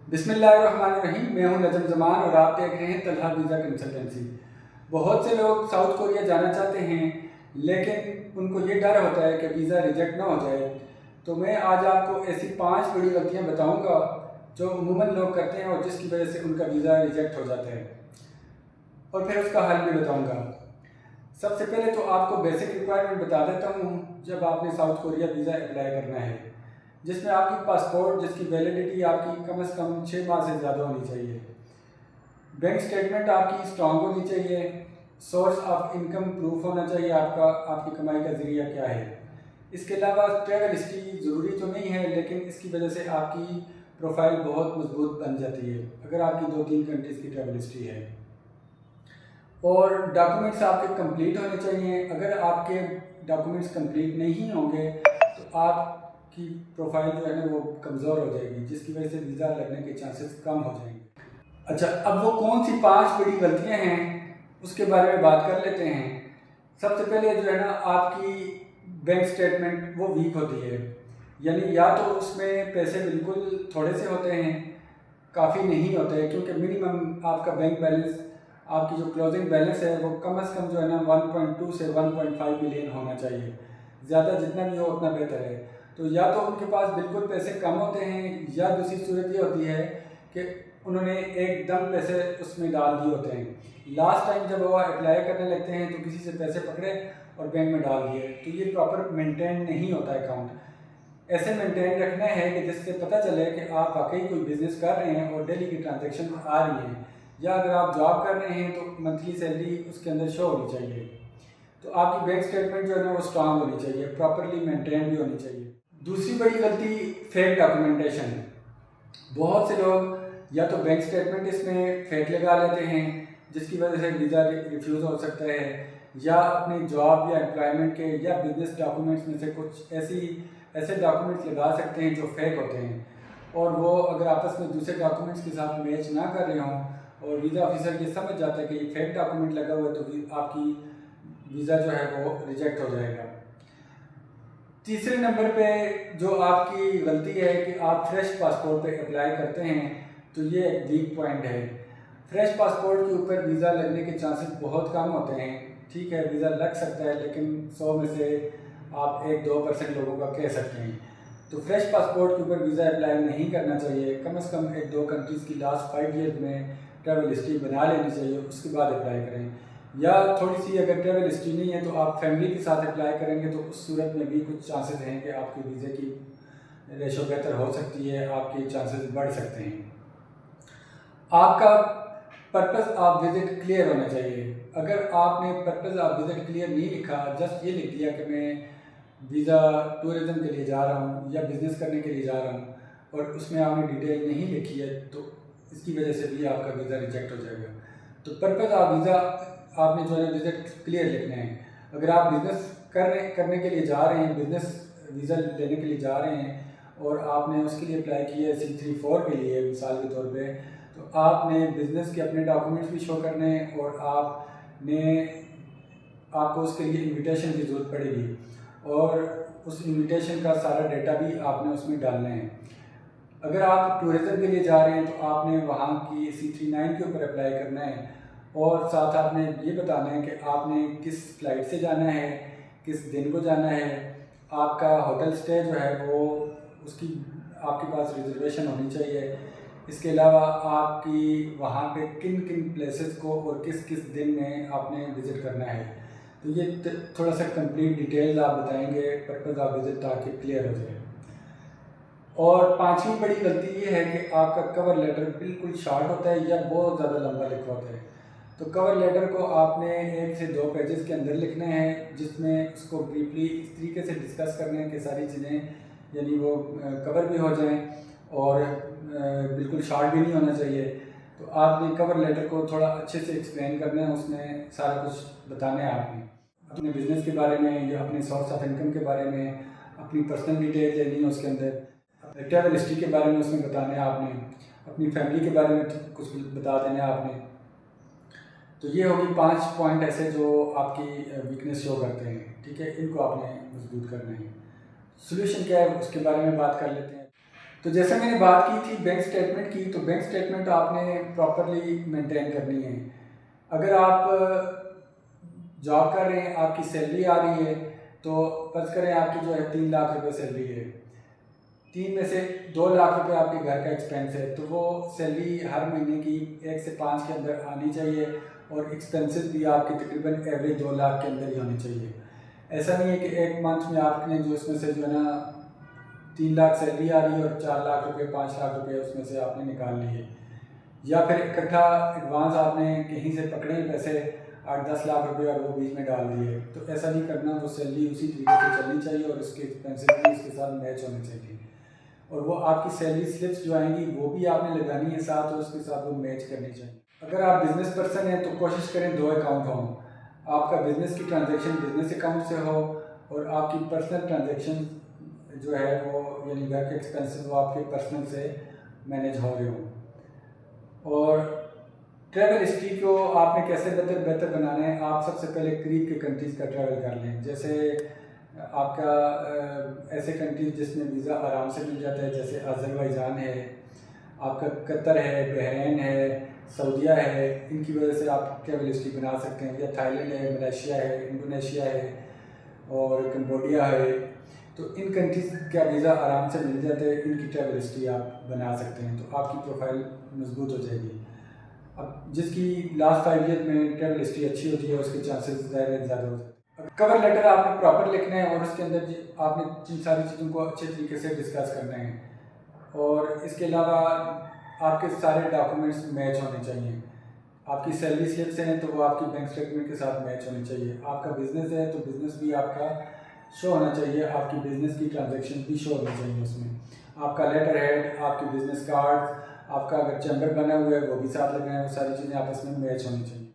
बिस्मिल्लाहिर्रहमानिर्रहीम। मैं हूं नजम जमान और आप देख रहे हैं तलहा वीज़ा कंसल्टेंसी। बहुत से लोग साउथ कोरिया जाना चाहते हैं, लेकिन उनको ये डर होता है कि वीज़ा रिजेक्ट ना हो जाए। तो मैं आज आपको ऐसी 5 बड़ी गलतियां बताऊंगा जो अमूमन लोग करते हैं और जिसकी वजह से उनका वीज़ा रिजेक्ट हो जाता है, और फिर उसका हल भी बताऊंगा। सबसे पहले तो आपको बेसिक रिक्वायरमेंट बता देता हूँ जब आपने साउथ कोरिया वीज़ा अप्लाई करना है, जिसमें आपकी पासपोर्ट जिसकी वैलिडिटी आपकी कम से कम 6 माह से ज़्यादा होनी चाहिए। बैंक स्टेटमेंट आपकी स्ट्रांग होनी चाहिए। सोर्स ऑफ इनकम प्रूफ होना चाहिए आपका, आपकी कमाई का ज़रिया क्या है। इसके अलावा ट्रैवल हिस्ट्री ज़रूरी तो नहीं है, लेकिन इसकी वजह से आपकी प्रोफाइल बहुत मजबूत बन जाती है अगर आपकी 2-3 कंट्रीज़ की ट्रैवल हिस्ट्री है। और डॉक्यूमेंट्स आपके कंप्लीट होने चाहिए। अगर आपके डॉक्यूमेंट्स कंप्लीट नहीं होंगे तो आपकी प्रोफाइल जो है ना वो कमज़ोर हो जाएगी, जिसकी वजह से वीज़ा लगने के चांसेस कम हो जाएंगे। अच्छा, अब वो कौन सी 5 बड़ी गलतियां हैं उसके बारे में बात कर लेते हैं। सबसे पहले जो है ना आपकी बैंक स्टेटमेंट वो वीक होती है, यानी या तो उसमें पैसे बिल्कुल थोड़े से होते हैं, काफ़ी नहीं होते हैं, क्योंकि मिनिमम आपका बैंक बैलेंस, आपकी जो क्लोजिंग बैलेंस है वो कम से कम जो है ना 1.2 से 1.5 बिलियन होना चाहिए। ज़्यादा जितना भी हो उतना बेहतर है। तो या तो उनके पास बिल्कुल पैसे कम होते हैं, या दूसरी सूरत ये होती है कि उन्होंने एकदम पैसे उसमें डाल दिए होते हैं। लास्ट टाइम जब वो अप्लाई करने लगते हैं तो किसी से पैसे पकड़े और बैंक में डाल दिए, तो ये प्रॉपर मेंटेन नहीं होता अकाउंट। ऐसे मेंटेन रखना है कि जिससे पता चले कि आप वाकई कोई बिजनेस कर रहे हैं और डेली की ट्रांजैक्शन आ रही है, या अगर आप जॉब कर रहे हैं तो मंथली सैलरी उसके अंदर शो होनी चाहिए। तो आपकी बैंक स्टेटमेंट जो है ना वो स्ट्रांग होनी चाहिए, प्रॉपरली मेंटेन भी होनी चाहिए। दूसरी बड़ी गलती फेक डॉक्यूमेंटेशन। बहुत से लोग या तो बैंक स्टेटमेंट इसमें फेक लगा लेते हैं, जिसकी वजह से वीज़ा रिफ्यूज़ हो सकता है, या अपनी जॉब या एम्प्लॉयमेंट के या बिजनेस डॉक्यूमेंट्स में से कुछ ऐसे डॉक्यूमेंट्स लगा सकते हैं जो फेक होते हैं, और वो अगर आपस में दूसरे डॉक्यूमेंट्स के साथ मैच ना कर रहे हों और वीज़ा ऑफिसर ये समझ जाता है कि ये फेक डॉक्यूमेंट लगा हुआ है, तो आपकी वीज़ा जो है वो रिजेक्ट हो जाएगा। तीसरे नंबर पे जो आपकी गलती है कि आप फ्रेश पासपोर्ट पे अप्लाई करते हैं, तो ये एक वीक पॉइंट है। फ्रेश पासपोर्ट के ऊपर वीज़ा लगने के चांसेस बहुत कम होते हैं। ठीक है, वीज़ा लग सकता है, लेकिन 100 में से आप 1-2% लोगों का कह सकते हैं। तो फ्रेश पासपोर्ट के ऊपर वीज़ा अप्लाई नहीं करना चाहिए। कम से कम 1-2 कंट्रीज़ की लास्ट 5 ईयर्स में ट्रैवल हिस्ट्री बना लेनी चाहिए, उसके बाद अप्लाई करें। या थोड़ी सी अगर ट्रैवल हिस्ट्री नहीं है तो आप फैमिली के साथ अप्लाई करेंगे, तो उस सूरत में भी कुछ चांसेस हैं कि आपके वीज़े की रेशो बेहतर हो सकती है, आपके चांसेस बढ़ सकते हैं। आपका पर्पस ऑफ विजिट क्लियर होना चाहिए। अगर आपने पर्पस ऑफ विजिट क्लियर नहीं लिखा, जस्ट ये लिख दिया कि मैं वीज़ा टूरिज़म के लिए जा रहा हूँ या बिज़नेस करने के लिए जा रहा हूँ, और उसमें आपने डिटेल नहीं लिखी है, तो इसकी वजह से भी आपका वीज़ा रिजेक्ट हो जाएगा। तो पर्पस ऑफ वीज़ा आपने जो है विजिट क्लियर लिखना है। अगर आप बिज़नेस करने के लिए जा रहे हैं, बिज़नेस वीज़ा लेने के लिए जा रहे हैं, और आपने उसके लिए अप्लाई किया है C34 के लिए मिसाल के तौर पे, तो आपने बिज़नेस के अपने डॉक्यूमेंट्स भी शो करने हैं, और आपको उसके लिए इनविटेशन की ज़रूरत पड़ेगी, और उस इनविटेशन का सारा डेटा भी आपने उसमें डालना है। अगर आप टूरिज़म के लिए जा रहे हैं तो आपने वहाँ की C39 के ऊपर अप्लाई करना है, और साथ आपने ये बताना है कि आपने किस फ्लाइट से जाना है, किस दिन को जाना है, आपका होटल स्टे जो है वो उसकी आपके पास रिजर्वेशन होनी चाहिए। इसके अलावा आपकी वहाँ पे किन किन प्लेसेस को और किस किस दिन में आपने विज़िट करना है। तो ये थोड़ा सा कंप्लीट डिटेल्स आप बताएंगे पर्पज़ ऑफ विज़िट, ताकि क्लियर हो जाए। और 5वीं बड़ी गलती ये है कि आपका कवर लेटर बिल्कुल शॉर्ट होता है या बहुत ज़्यादा लंबा लिखा होता है। तो कवर लेटर को आपने 1 से 2 पेजेस के अंदर लिखना है, जिसमें उसको ब्रीफली इस तरीके से डिस्कस करने हैं कि सारी चीज़ें यानी वो कवर भी हो जाएं, और बिल्कुल शॉर्ट भी नहीं होना चाहिए। तो आपने कवर लेटर को थोड़ा अच्छे से एक्सप्लेन करना है, उसमें सारा कुछ बताना है आपने अपने बिज़नेस के बारे में, या अपने सोर्स ऑफ इनकम के बारे में, अपनी पर्सनल डिटेल देनी है उसके अंदर, ट्रैवल हिस्ट्री के बारे में उसमें बताना है आपने, अपनी फैमिली के बारे में कुछ बता देना है आपने। तो ये होगी 5 पॉइंट ऐसे जो आपकी वीकनेस शो करते हैं। ठीक है, इनको आपने मजबूत करना है। सोल्यूशन क्या है उसके बारे में बात कर लेते हैं। तो जैसे मैंने बात की थी बैंक स्टेटमेंट की, तो बैंक स्टेटमेंट आपने प्रॉपरली मेंटेन करनी है। अगर आप जॉब कर रहे हैं, आपकी सैलरी आ रही है, तो फर्ज करें आपकी जो है 3 लाख रुपए सैलरी है, 3 में से 2 लाख रुपए आपके घर का एक्सपेंस है, तो वो सैलरी हर महीने की 1 से 5 के अंदर आनी चाहिए और एक्सपेंसेस भी आपके तकरीबन एवरेज 2 लाख के अंदर ही होने चाहिए। ऐसा नहीं है कि एक मंथ में आपने जो उसमें से जो है ना 3 लाख सैलरी आ रही है और 4 लाख रुपए 5 लाख रुपए उसमें से आपने निकाल लिए, या फिर इकट्ठा एडवांस आपने कहीं से पकड़े पैसे 8-10 लाख रुपए और वो बीच में डाल दिए। तो ऐसा नहीं करना, वो सैलरी उसी तरीके से चलनी चाहिए और उसके एक्सपेंसेस भी उसके साथ मैच होने चाहिए। और वो आपकी सैलरी स्लिप्स जो आएंगी वो भी आपने लगानी है साथ, और उसके साथ वो मैच करनी चाहिए। अगर आप बिजनेस पर्सन हैं तो कोशिश करें 2 अकाउंट हों, आपका बिजनेस की ट्रांजैक्शन बिजनेस अकाउंट से हो और आपकी पर्सनल ट्रांजैक्शन जो है वो यानी घर के एक्सपेंसेस वो आपके पर्सनल से मैनेज हो रहे हों। और ट्रैवल हिस्ट्री को आपने कैसे बेहतर बनाना है, आप सबसे पहले करीब के कंट्रीज़ का ट्रैवल कर लें। जैसे आपका ऐसे कंट्रीज जिसमें वीज़ा आराम से मिल जाता है, जैसे अज़रबैजान है, आपका कतर है, बहरीन है, सऊदीया है, इनकी वजह से आप ट्रैवल हिस्ट्री बना सकते हैं। या थाईलैंड है, मलेशिया है, इंडोनेशिया है और कंबोडिया है। तो इन कंट्रीज़ का वीज़ा आराम से मिल जाता है, इनकी ट्रैवल हिस्ट्री आप बना सकते हैं, तो आपकी प्रोफाइल मजबूत हो जाएगी। अब जिसकी लास्ट 5 ईयर में ट्रैवल हिस्ट्री अच्छी होती है उसके चांसेस ज़्यादा हो जाते हैं। कवर लेटर आपने प्रॉपर लिखना है और उसके अंदर आपने इन सारी चीज़ों को अच्छे तरीके से डिस्कस करना है। और इसके अलावा आपके सारे डॉक्यूमेंट्स मैच होने चाहिए। आपकी सैलरी स्लिप्स हैं तो वो आपकी बैंक स्टेटमेंट के साथ मैच होनी चाहिए। आपका बिजनेस है तो बिजनेस भी आपका शो होना चाहिए, आपकी बिजनेस की ट्रांजैक्शन भी शो होनी चाहिए उसमें। आपका लेटर हेड, आपकी बिजनेस कार्ड, आपका अगर चैम्बर बना हुआ है वो भी साथ लगाएं, वो सारी चीज़ें आपस में मैच होनी चाहिए।